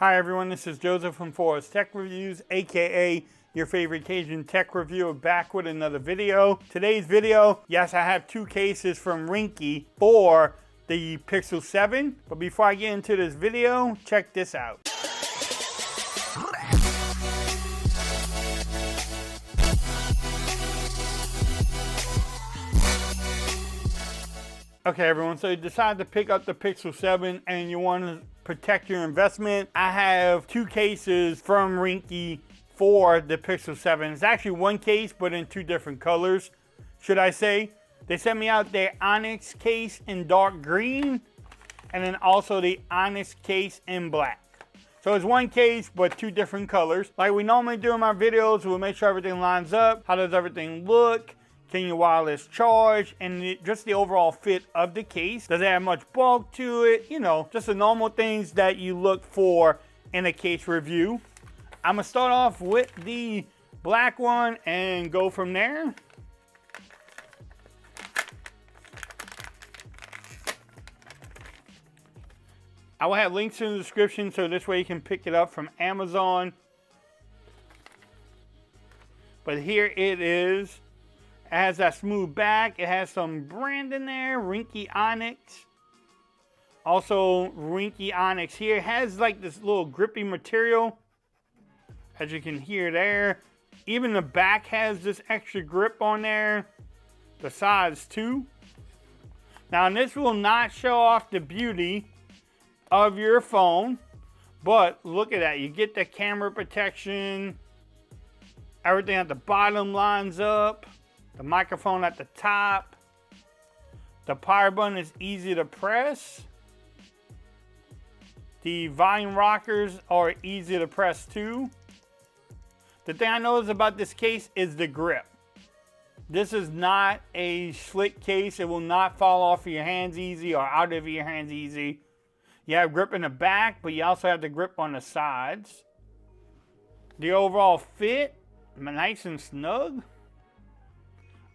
Hi everyone, this is Joseph from Forest Tech Reviews, aka your favorite Cajun tech reviewer, back with another video. Today's video, yes, I have two cases from Ringke for the Pixel 7, but before I get into this video, check this out. Okay everyone, so you decide to pick up the Pixel 7 and you want to protect your investment. I have two cases from Ringke for the Pixel 7. It's actually one case, but in two different colors, should I say. They sent me out their Onyx case in dark green, and then also the Onyx case in black. So it's one case, but two different colors. Like we normally do in my videos, we'll make sure everything lines up. How does everything look? Can your wireless charge? And just the overall fit of the case. Does it have much bulk to it? You know, just the normal things that you look for in a case review. I'm gonna start off with the black one and go from there. I will have links in the description so this way you can pick it up from Amazon. But here it is. It has that smooth back. It has some brand in there, Ringke Onyx. Also, Ringke Onyx here. It has like this little grippy material, as you can hear there. Even the back has this extra grip on there. The sides too. Now, this will not show off the beauty of your phone, but look at that. You get the camera protection. Everything at the bottom lines up. The microphone at the top. The power button is easy to press. The volume rockers are easy to press too. The thing I noticed about this case is the grip. This is not a slick case. It will not fall off of your hands easy or out of your hands easy. You have grip in the back, but you also have the grip on the sides. The overall fit, nice and snug.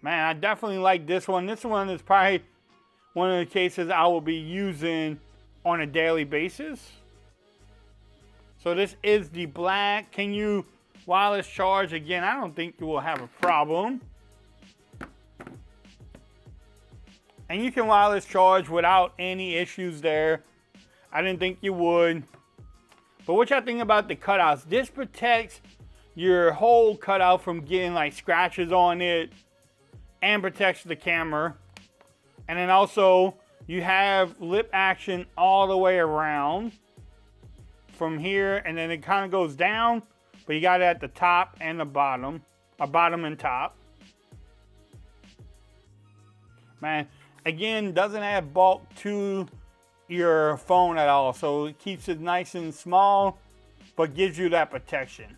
Man, I definitely like this one. This one is probably one of the cases I will be using on a daily basis. So this is the black. Can you wireless charge? Again, I don't think you will have a problem. And you can wireless charge without any issues there. I didn't think you would. But what y'all think about the cutouts? This protects your whole cutout from getting like scratches on it, and protects the camera. And then also you have lip action all the way around from here, and then it kind of goes down, but you got it at the top and the bottom, or bottom and top. Man, again, doesn't add bulk to your phone at all, so it keeps it nice and small, but gives you that protection.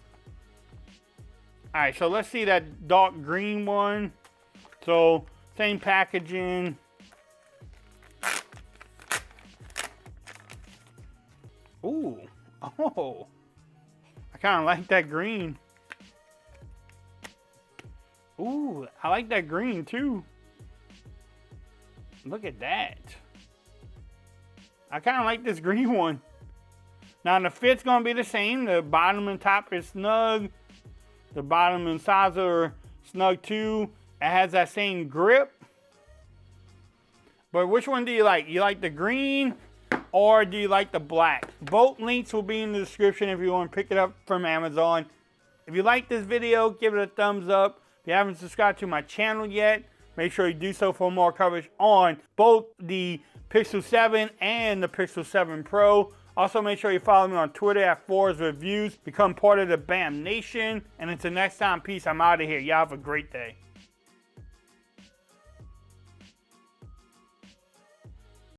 All right, so let's see that dark green one. So, same packaging. Ooh, oh, I kind of like that green. Ooh, I like that green too. Look at that. I kind of like this green one. Now the fit's gonna be the same. The bottom and top is snug. The bottom and sides are snug too. It has that same grip. But which one do you like? You like the green or do you like the black? Both links will be in the description if you want to pick it up from Amazon. If you like this video, give it a thumbs up. If you haven't subscribed to my channel yet, make sure you do so for more coverage on both the Pixel 7 and the Pixel 7 Pro. Also, make sure you follow me on Twitter at Forest Reviews. Become part of the BAM Nation. And until next time, peace. I'm out of here. Y'all have a great day.